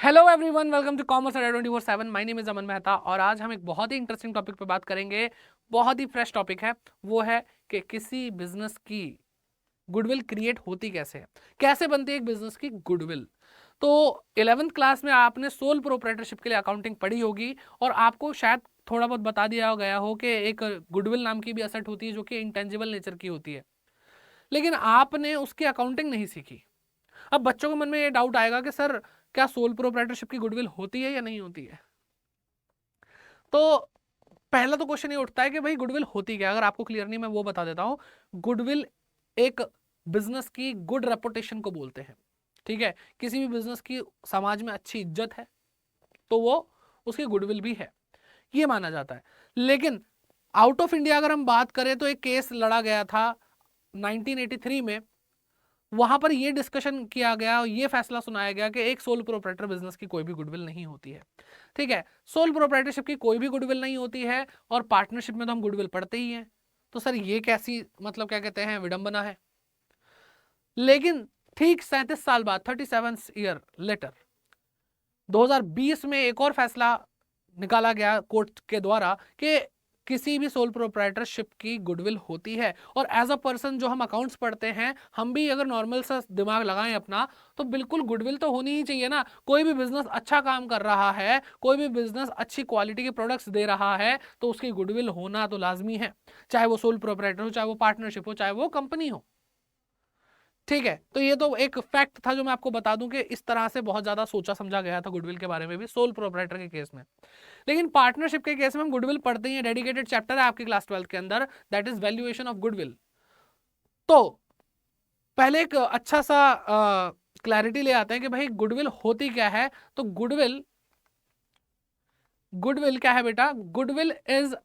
Hello everyone, welcome to commerce Adda 24/7। My name is Aman Mehta और आज हम एक बहुत ही इंटरेस्टिंग टॉपिक पे बात करेंगे। बहुत ही फ्रेश टॉपिक है। वो है कि किसी बिजनेस की गुडविल क्रिएट होती कैसे है, कैसे बनती है एक बिजनेस की गुडविल। तो 11th क्लास में आपने सोल प्रोप्राइटरशिप के लिए अकाउंटिंग पढ़ी होगी और आपको शायद थोड़ा बहुत बता दिया गया हो कि एक गुडविल नाम की भी असेट होती है जो कि इंटेंजिबल नेचर की होती है, लेकिन आपने उसकी अकाउंटिंग नहीं सीखी। अब बच्चों के मन में ये डाउट आएगा कि सर, क्या सोल प्रोप्राइटरशिप की गुडविल होती है या नहीं होती है। तो पहला तो क्वेश्चन ये उठता है कि भाई गुडविल होती क्या है। अगर आपको क्लियर नहीं, मैं वो बता देता हूं। गुडविल एक बिजनेस की गुड रेपुटेशन को बोलते हैं। ठीक है, किसी भी बिजनेस की समाज में अच्छी इज्जत है तो वो उसकी गुडविल भी है, ये माना जाता है। लेकिन आउट ऑफ इंडिया अगर हम बात करें तो एक केस लड़ा गया था 1983 में। वहां पर यह डिस्कशन किया गया और यह फैसला सुनाया गया कि एक सोल प्रोप्राइटर बिजनेस की कोई भी गुडविल नहीं होती है। ठीक है, सोल प्रोप्राइटरशिप की कोई भी गुडविल नहीं होती है और पार्टनरशिप में तो हम गुडविल पढ़ते ही हैं। तो सर ये कैसी, मतलब क्या कहते हैं, विडंबना है। लेकिन ठीक 37 साल बाद, 37 ईयर लेटर, 2020 में एक और फैसला निकाला गया कोर्ट के द्वारा कि किसी भी सोल प्रोप्राइटरशिप की गुडविल होती है। और एज अ पर्सन जो हम अकाउंट्स पढ़ते हैं, हम भी अगर नॉर्मल सा दिमाग लगाएं अपना, तो बिल्कुल गुडविल तो होनी ही चाहिए ना। कोई भी बिजनेस अच्छा काम कर रहा है, कोई भी बिजनेस अच्छी क्वालिटी के प्रोडक्ट्स दे रहा है, तो उसकी गुडविल होना तो लाजमी है। चाहे वो सोल प्रोप्राइटर हो, चाहे वो पार्टनरशिप हो, चाहे वो कंपनी हो। ठीक है, तो ये तो एक फैक्ट था जो मैं आपको बता दूं कि इस तरह से बहुत ज्यादा सोचा समझा गया था गुडविल के बारे में भी सोल प्रोप्राइटर के केस में। लेकिन पार्टनरशिप के केस में हम गुडविल पढ़ते ही हैं। डेडिकेटेड चैप्टर है आपकी क्लास 12 के अंदर, that is valuation of goodwill. तो पहले एक अच्छा सा क्लैरिटी ले आते हैं कि भाई गुडविल होती क्या है। तो गुडविल गुडविल क्या है बेटा? Goodwill is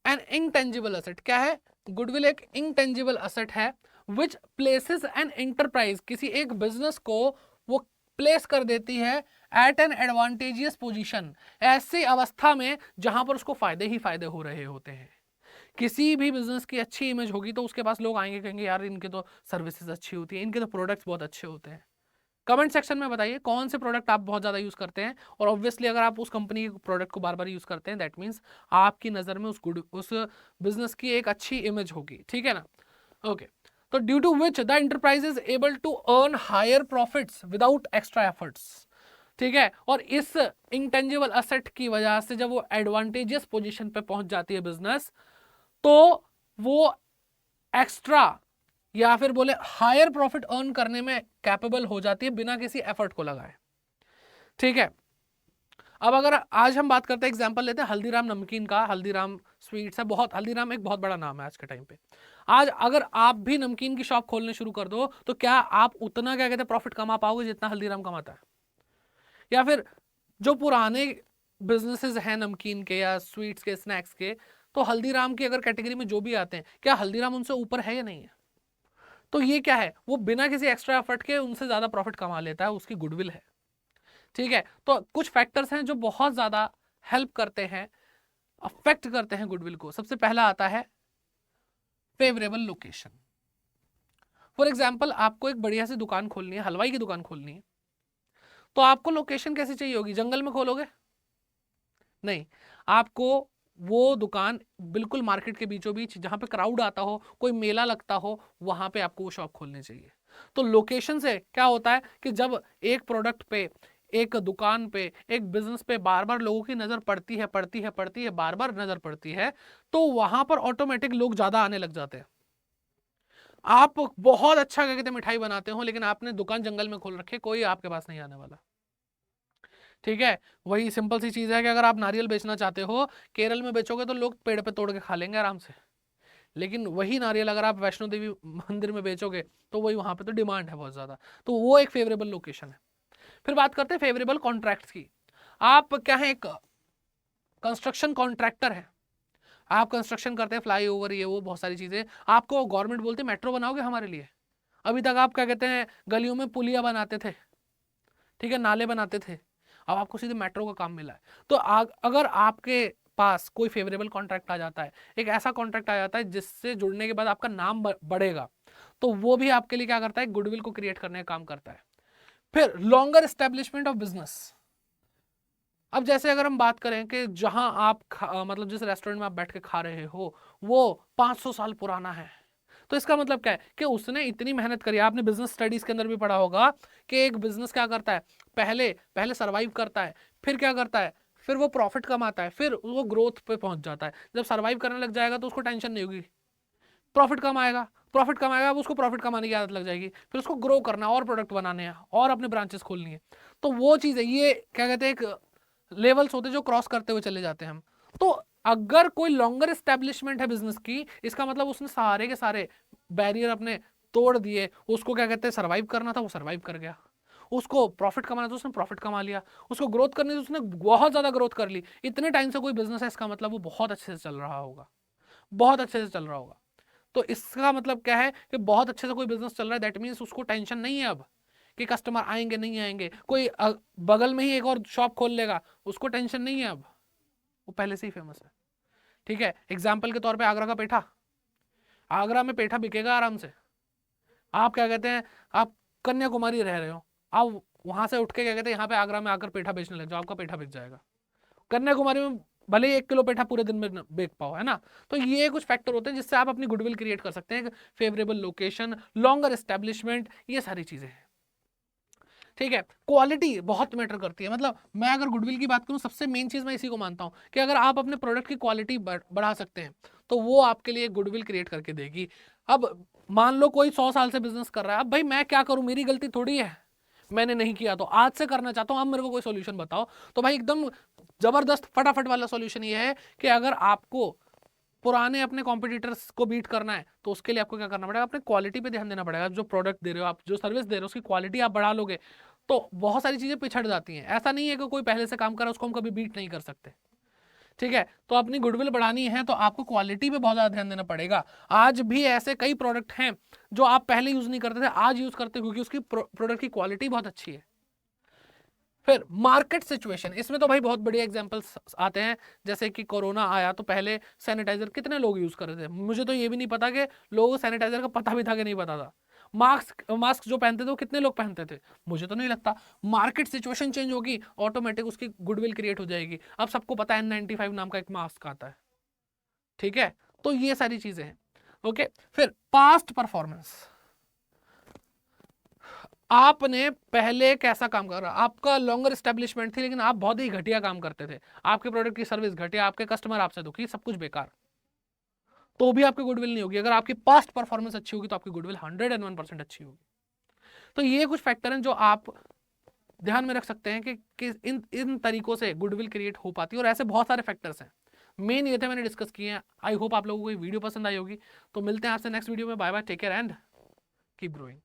an intangible asset. क्या है? गुडविल एक इंटेंजिबल असेट है विच प्लेसेस एन एंटरप्राइज, किसी एक बिजनेस को वो प्लेस कर देती है एट एन एडवांटेजियस पोजीशन, ऐसी अवस्था में जहां पर उसको फायदे ही फायदे हो रहे होते हैं। किसी भी बिजनेस की अच्छी इमेज होगी तो उसके पास लोग आएंगे, कहेंगे यार इनके तो सर्विसेज अच्छी होती है, इनके तो प्रोडक्ट्स बहुत अच्छे होते हैं। कमेंट सेक्शन में बताइए कौन से प्रोडक्ट आप बहुत ज्यादा यूज करते हैं। और ऑब्वियसली अगर आप उस कंपनी के प्रोडक्ट को बार बार यूज करते हैं, दैट मीन्स आपकी नजर में उस बिजनेस की एक अच्छी इमेज होगी। ठीक है ना? ओके। तो due to which the enterprise is able to earn higher profits without extra efforts. ठीक है, और इस इंटेंजिबल असेट की वजह से जब वो एडवांटेजियस पोजीशन पे पहुंच जाती है बिजनेस, तो वो एक्स्ट्रा या फिर बोले हायर प्रॉफिट अर्न करने में कैपेबल हो जाती है बिना किसी एफर्ट को लगाए। ठीक है, अब अगर आज हम बात करते हैं, एग्जांपल लेते हैं हल्दीराम नमकीन का। हल्दीराम स्वीट्स है, बहुत, हल्दीराम एक बहुत बड़ा नाम है आज के टाइम पे। आज अगर आप भी नमकीन की शॉप खोलने शुरू कर दो तो क्या आप उतना, क्या कहते हैं, प्रॉफिट कमा पाओगे जितना हल्दीराम कमाता है? या फिर जो पुराने बिजनेसेस हैं नमकीन के या स्वीट्स के, स्नैक्स के, तो हल्दीराम की अगर कैटेगरी में जो भी आते हैं, क्या हल्दीराम उनसे ऊपर है या नहीं है? तो ये क्या है, वो बिना किसी एक्स्ट्रा एफर्ट के उनसे ज्यादा प्रॉफिट कमा लेता है, उसकी गुडविल है। ठीक है, तो कुछ फैक्टर्स हैं जो बहुत ज्यादा हेल्प करते हैं, अफेक्ट करते हैं गुडविल को। सबसे पहला आता है फेवरेबल लोकेशन। फॉर एग्जाम्पल, आपको एक बढ़िया सी दुकान खोलनी है, हलवाई की दुकान खोलनी है, तो आपको लोकेशन कैसी चाहिए होगी? जंगल में खोलोगे? नहीं, आपको वो दुकान बिल्कुल मार्केट के बीचों बीच, जहां पे क्राउड आता हो, कोई मेला लगता हो, वहां पे आपको वो शॉप खोलनी चाहिए। तो लोकेशन से क्या होता है कि जब एक प्रोडक्ट पे, एक दुकान पे, एक बिजनेस पे बार बार लोगों की नजर पड़ती है, बार बार नजर पड़ती है, तो वहां पर ऑटोमेटिक लोग ज्यादा आने लग जाते हैं। आप बहुत अच्छा, क्या कहते हैं, मिठाई बनाते हो, लेकिन आपने दुकान जंगल में खोल रखी, कोई आपके पास नहीं आने वाला। ठीक है, वही सिंपल सी चीज है कि अगर आप नारियल बेचना चाहते हो, केरल में बेचोगे तो लोग पेड़ पे तोड़ के खा लेंगे आराम से। लेकिन वही नारियल अगर आप वैष्णो देवी मंदिर में बेचोगे, तो वही वहां पे तो डिमांड है बहुत ज्यादा। तो वो एक फेवरेबल लोकेशन है। फिर बात करते हैं फेवरेबल कॉन्ट्रैक्ट्स की। आप क्या है, एक कंस्ट्रक्शन कॉन्ट्रैक्टर है, आप कंस्ट्रक्शन करते हैं, फ्लाई ओवर, ये वो बहुत सारी चीजें। आपको गवर्नमेंट बोलते मेट्रो बनाओगे हमारे लिए। अभी तक आप, क्या कहते हैं, गलियों में पुलिया बनाते थे, ठीक है, नाले बनाते थे, अब आपको सीधे मेट्रो का काम मिला है। तो अगर आपके पास कोई फेवरेबल कॉन्ट्रैक्ट आ जाता है, एक ऐसा कॉन्ट्रैक्ट आ जाता है जिससे जुड़ने के बाद आपका नाम बढ़ेगा, तो वो भी आपके लिए क्या करता है, गुडविल को क्रिएट करने का काम करता है। फिर लॉन्गर एस्टेब्लिशमेंट ऑफ बिजनेस। अब जैसे अगर हम बात करें कि जहां आप मतलब जिस रेस्टोरेंट में आप बैठ के खा रहे हो वो 500 साल पुराना है, तो इसका मतलब क्या है कि उसने इतनी मेहनत करी। आपने बिजनेस स्टडीज के अंदर भी पढ़ा होगा कि एक बिजनेस क्या करता है, पहले पहले सर्वाइव करता है, फिर क्या करता है, फिर वो प्रॉफिट कमाता है, फिर वो ग्रोथ पे पहुंच जाता है। जब सर्वाइव करने लग जाएगा तो उसको टेंशन नहीं होगी, प्रॉफिट कमाएगा, प्रॉफिट कमाएगा, अब उसको प्रॉफिट कमाने की आदत लग जाएगी, फिर उसको ग्रो करना है और प्रोडक्ट बनाने हैं और अपने ब्रांचेस खोलनी है। तो वो चीज है, ये क्या कहते हैं, एक लेवल्स होते हैं जो क्रॉस करते हुए चले जाते हैं हम। तो अगर कोई लॉन्गर एस्टेब्लिशमेंट है बिजनेस की, इसका मतलब उसने सारे के सारे बैरियर अपने तोड़ दिए। उसको क्या कहते हैं, सर्वाइव करना था, वो सर्वाइव कर गया। उसको प्रॉफिट कमाना था, उसने प्रॉफिट कमा लिया। उसको ग्रोथ करनी थी, उसने बहुत ज्यादा ग्रोथ कर ली। इतने टाइम से कोई बिजनेस है, इसका मतलब वो बहुत अच्छे से चल रहा होगा, बहुत अच्छे से चल रहा होगा। तो इसका मतलब क्या है कि बहुत अच्छे से कोई बिजनेस चल रहा है, दैट मीन्स उसको टेंशन नहीं है अब कि कस्टमर आएंगे नहीं आएंगे। कोई बगल में ही एक और शॉप खोल लेगा, उसको टेंशन नहीं है अब, वो पहले से ही फेमस है। ठीक है, एग्जाम्पल के तौर पे आगरा का पेठा, आगरा में पेठा बिकेगा आराम से। आप क्या कहते हैं, आप कन्याकुमारी रह रहे हो, आप वहां से उठ के क्या कहते हैं यहाँ पे आगरा में आकर पेठा बेचने लग जाओ, आपका पेठा बिक जाएगा। कन्याकुमारी में भले ही 1 किलो पेठा पूरे दिन में बेच पाओ, है ना। तो ये कुछ फैक्टर होते हैं जिससे आप अपनी गुडविल क्रिएट कर सकते हैं। फेवरेबल लोकेशन, लॉन्गर एस्टेब्लिशमेंट, ये सारी चीजें हैं। ठीक है, क्वालिटी बहुत मैटर करती है। मतलब मैं अगर गुडविल की बात करूं, सबसे मेन चीज मैं इसी को मानता हूं कि अगर आप अपने प्रोडक्ट की क्वालिटी बढ़ा सकते हैं तो वो आपके लिए गुडविल क्रिएट करके देगी। अब मान लो कोई 100 साल से बिजनेस कर रहा है, अब भाई मैं क्या करूं, मेरी गलती थोड़ी है, मैंने नहीं किया तो आज से करना चाहता हूं, अब मेरे को कोई सोल्यूशन बताओ। तो भाई एकदम जबरदस्त फटाफट वाला सॉल्यूशन ये है कि अगर आपको पुराने अपने कॉम्पिटिटर्स को बीट करना है तो उसके लिए आपको क्या करना पड़ेगा, अपने क्वालिटी पे ध्यान देना पड़ेगा। जो प्रोडक्ट दे रहे हो आप, जो सर्विस दे रहे हो, उसकी क्वालिटी आप बढ़ा लोगे तो बहुत सारी चीजें पिछड़ जाती हैं। ऐसा नहीं है कि कोई पहले से काम कर रहा है उसको हम कभी बीट नहीं कर सकते। ठीक है, तो अपनी गुडविल बढ़ानी है तो आपको क्वालिटी पे बहुत ज्यादा ध्यान देना पड़ेगा। आज भी ऐसे कई प्रोडक्ट हैं जो आप पहले यूज नहीं करते थे, आज यूज करते क्योंकि उसकी प्रोडक्ट की क्वालिटी बहुत अच्छी है। फिर मार्केट सिचुएशन, इसमें तो भाई बहुत बढ़िया एग्जांपल्स आते हैं। जैसे कि कोरोना आया तो पहले सैनिटाइजर कितने लोग यूज कर रहे थे, मुझे तो ये भी नहीं पता कि लोगों को सैनिटाइजर का पता भी था कि नहीं पता था। मास्क मास्क जो पहनते थे वो कितने लोग पहनते थे, मुझे तो नहीं लगता। मार्केट सिचुएशन चेंज होगी, ऑटोमेटिक उसकी गुडविल क्रिएट हो जाएगी। अब सबको पता है N95 नाम का एक मास्क आता है। ठीक है, तो ये सारी चीजें हैं। ओके, फिर पास्ट परफॉर्मेंस, आपने पहले कैसा काम कर रहा, आपका लॉन्गर एस्टेब्लिशमेंट थी लेकिन आप बहुत ही घटिया काम करते थे, आपके प्रोडक्ट की सर्विस घटिया, आपके कस्टमर आपसे दुखी, सब कुछ बेकार, तो भी आपकी गुडविल नहीं होगी। अगर आपकी पास्ट परफॉर्मेंस अच्छी होगी तो आपकी गुडविल 101% अच्छी होगी। तो ये कुछ फैक्टर हैं जो आप ध्यान में रख सकते हैं कि इन इन तरीकों से गुडविल क्रिएट हो पाती है। और ऐसे बहुत सारे फैक्टर्स हैं, मेन ये थे मैंने डिस्कस किए हैं। आई होप आप लोगों को ये वीडियो पसंद आई होगी। तो मिलते हैं आपसे नेक्स्ट वीडियो में। Bye bye, take care and keep growing.